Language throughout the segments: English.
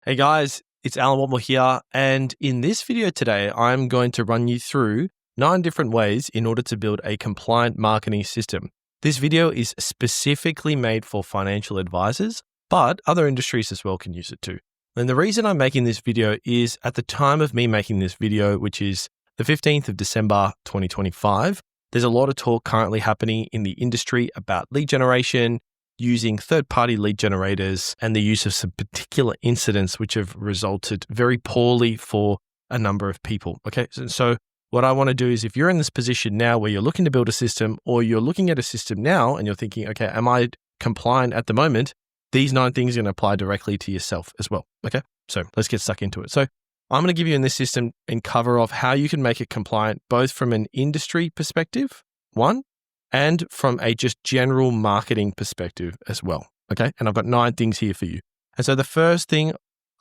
Hey guys, it's Allan Whatmore here, and in this video today, I'm going to run you through 9 different ways in order to build a compliant marketing system. This video is specifically made for financial advisors, but other industries as well can use it too. And the reason I'm making this video is at the time of me making this video, which is the 15th of December, 2025, there's a lot of talk currently happening in the industry about lead generation, using third-party lead generators, and the use of some particular incidents which have resulted very poorly for a number of people. Okay, so what I want to do is if you're in this position now where you're looking to build a system, or you're looking at a system now and you're thinking, okay, am I compliant at the moment? These 9 things are going to apply directly to yourself as well. Okay, so let's get stuck into it. So I'm going to give you in this system and cover off how you can make it compliant, both from an industry perspective, one, and from a just general marketing perspective as well. Okay, and I've got 9 things here for you. And so the first thing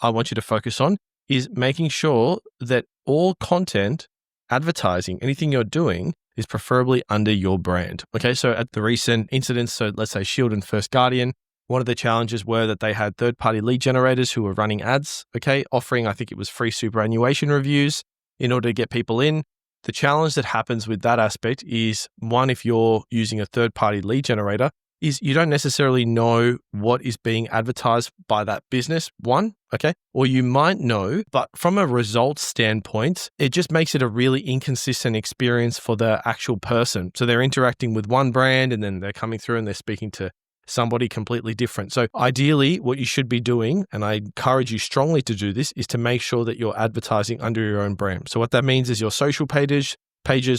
I want you to focus on is making sure that all content, advertising, anything you're doing is preferably under your brand. Okay, so at the recent incidents, so let's say Shield and First Guardian, one of the challenges were that they had third-party lead generators who were running ads, okay, offering, I think it was free superannuation reviews in order to get people in. The challenge that happens with that aspect is, one, if you're using a third-party lead generator, is you don't necessarily know what is being advertised by that business, one, okay? Or you might know, but from a results standpoint, it just makes it a really inconsistent experience for the actual person. So they're interacting with one brand and then they're coming through and they're speaking to somebody completely different. So ideally, what you should be doing, and I encourage you strongly to do this, is to make sure that you're advertising under your own brand. So what that means is your social pages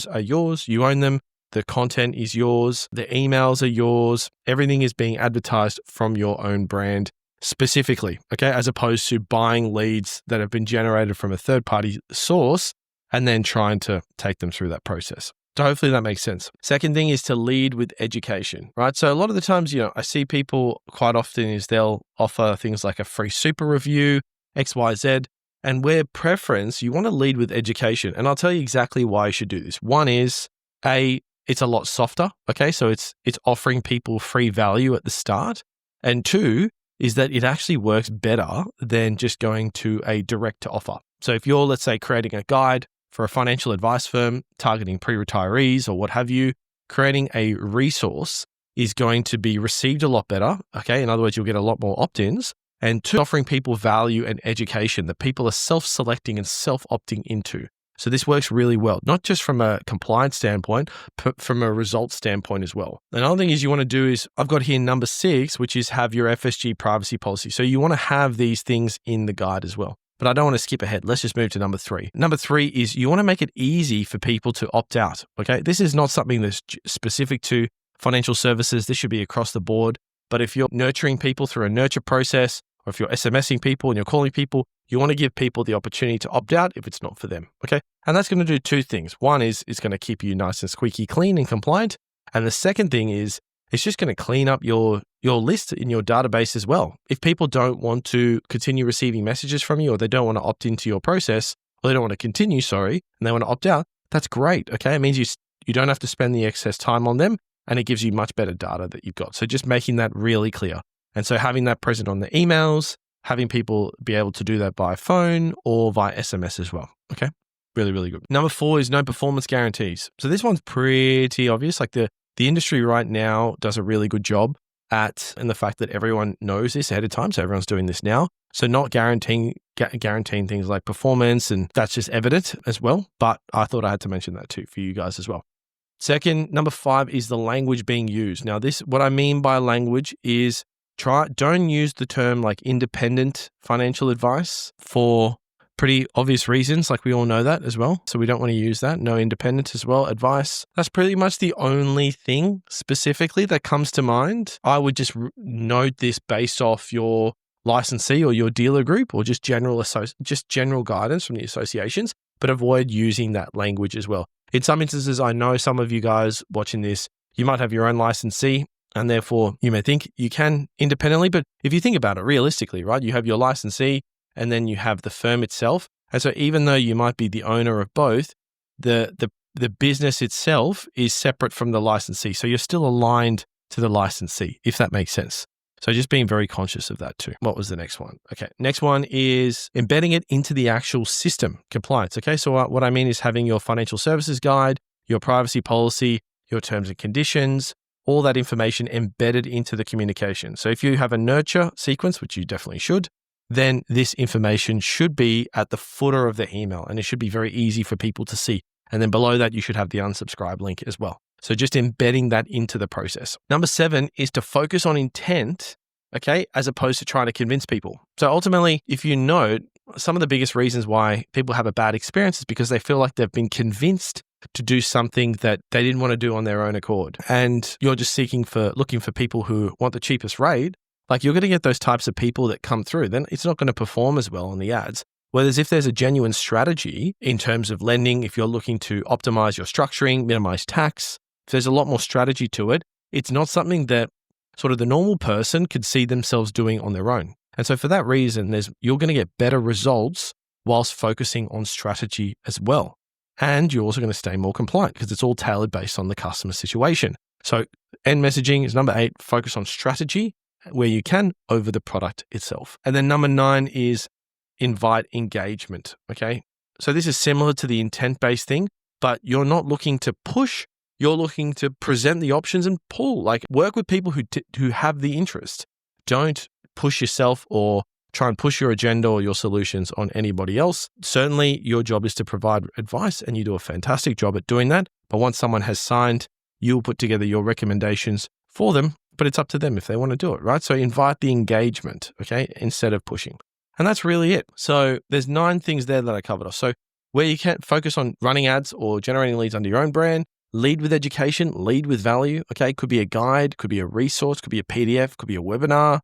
are yours, you own them, the content is yours, the emails are yours, everything is being advertised from your own brand specifically, okay, as opposed to buying leads that have been generated from a third-party source and then trying to take them through that process. So hopefully that makes sense. Second thing is to lead with education, right? So a lot of the times, I see people quite often is they'll offer things like a free super review, XYZ, and where preference, you want to lead with education. And I'll tell you exactly why you should do this. One is, it's a lot softer, okay? So it's offering people free value at the start. And 2 is that it actually works better than just going to a direct to offer. So if you're, let's say, creating a guide for a financial advice firm targeting pre-retirees or what have you, creating a resource is going to be received a lot better, okay? In other words, you'll get a lot more opt-ins. And 2, offering people value and education that people are self-selecting and self-opting into. So this works really well, not just from a compliance standpoint, but from a results standpoint as well. Another thing is you want to do is, I've got here number 6, which is have your FSG privacy policy. So you want to have these things in the guide as well. But I don't want to skip ahead. Let's just move to number 3. Number 3 is you want to make it easy for people to opt out, okay? This is not something that's specific to financial services. This should be across the board. But if you're nurturing people through a nurture process, or if you're SMSing people and you're calling people, you want to give people the opportunity to opt out if it's not for them, okay? And that's going to do 2 things. One is it's going to keep you nice and squeaky clean and compliant. And the second thing is it's just going to clean up your list in your database as well. If people don't want to continue receiving messages from you, or they don't want to opt into your process, or they don't want to continue, and they want to opt out, that's great, okay? It means you don't have to spend the excess time on them, and it gives you much better data that you've got. So just making that really clear. And so having that present on the emails, having people be able to do that by phone or via SMS as well, okay? Really, really good. Number 4 is no performance guarantees. So this one's pretty obvious. Like the industry right now does a really good job and the fact that everyone knows this ahead of time. So everyone's doing this now. So not guaranteeing things like performance, and that's just evident as well. But I thought I had to mention that too for you guys as well. Second, number 5 is the language being used. Now what I mean by language is don't use the term like independent financial advice for pretty obvious reasons. Like we all know that as well. So we don't want to use that. No independent as well. Advice. That's pretty much the only thing specifically that comes to mind. I would just note this based off your licensee or your dealer group, or just general guidance from the associations, but avoid using that language as well. In some instances, I know some of you guys watching this, you might have your own licensee, and therefore you may think you can independently. But if you think about it realistically, right, you have your licensee and then you have the firm itself. And so even though you might be the owner of both, the business itself is separate from the licensee. So you're still aligned to the licensee, if that makes sense. So just being very conscious of that too. What was the next one? Okay. Next one is embedding it into the actual system, compliance. Okay. So what I mean is having your financial services guide, your privacy policy, your terms and conditions, all that information embedded into the communication. So if you have a nurture sequence, which you definitely should, then this information should be at the footer of the email, and it should be very easy for people to see. And then below that, you should have the unsubscribe link as well. So just embedding that into the process. Number 7 is to focus on intent, okay, as opposed to trying to convince people. So ultimately, if you note, some of the biggest reasons why people have a bad experience is because they feel like they've been convinced to do something that they didn't want to do on their own accord. And you're just looking for people who want the cheapest rate. Like, you're going to get those types of people that come through. Then it's not going to perform as well on the ads. Whereas if there's a genuine strategy in terms of lending, if you're looking to optimize your structuring, minimize tax, if there's a lot more strategy to it, it's not something that sort of the normal person could see themselves doing on their own. And so for that reason, you're going to get better results whilst focusing on strategy as well. And you're also going to stay more compliant because it's all tailored based on the customer situation. So end messaging is number 8, focus on strategy where you can over the product itself. And then number 9 is invite engagement. Okay. So this is similar to the intent-based thing, but you're not looking to push. You're looking to present the options and pull, like work with people who have the interest. Don't push yourself or try and push your agenda or your solutions on anybody else. Certainly your job is to provide advice, and you do a fantastic job at doing that. But once someone has signed, you'll put together your recommendations for them, but it's up to them if they want to do it, right? So invite the engagement, okay, instead of pushing. And that's really it. So there's 9 things there that I covered off. So where you can focus on running ads or generating leads under your own brand, lead with education, lead with value. Okay. Could be a guide, could be a resource, could be a PDF, could be a webinar,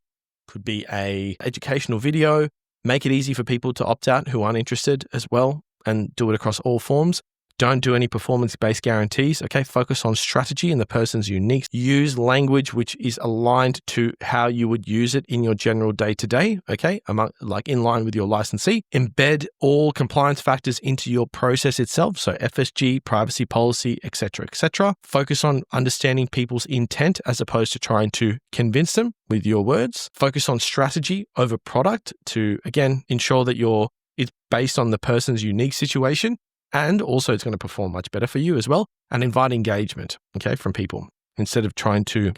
could be a educational video. Make it easy for people to opt out who aren't interested as well, and do it across all forms. Don't do any performance-based guarantees. Okay. Focus on strategy and the person's unique. Use language which is aligned to how you would use it in your general day-to-day. Okay. Like in line with your licensee. Embed all compliance factors into your process itself. So FSG, privacy policy, etc., etc. Focus on understanding people's intent as opposed to trying to convince them with your words. Focus on strategy over product to, again, ensure that it's based on the person's unique situation. And also it's going to perform much better for you as well. And invite engagement, okay, from people instead of trying to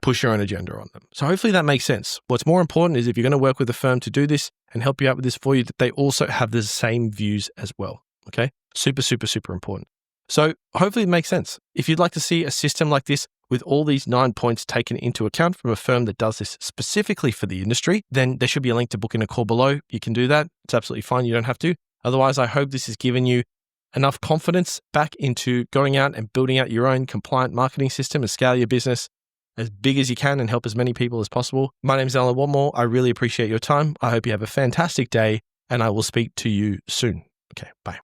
push your own agenda on them. So hopefully that makes sense. What's more important is if you're going to work with a firm to do this and help you out with this for you, that they also have the same views as well, okay? Super, super, super important. So hopefully it makes sense. If you'd like to see a system like this with all these 9 points taken into account from a firm that does this specifically for the industry, then there should be a link to book in a call below. You can do that. It's absolutely fine. You don't have to. Otherwise, I hope this has given you enough confidence back into going out and building out your own compliant marketing system and scale your business as big as you can and help as many people as possible. My name is Allan Whatmore. I really appreciate your time. I hope you have a fantastic day, and I will speak to you soon. Okay, bye.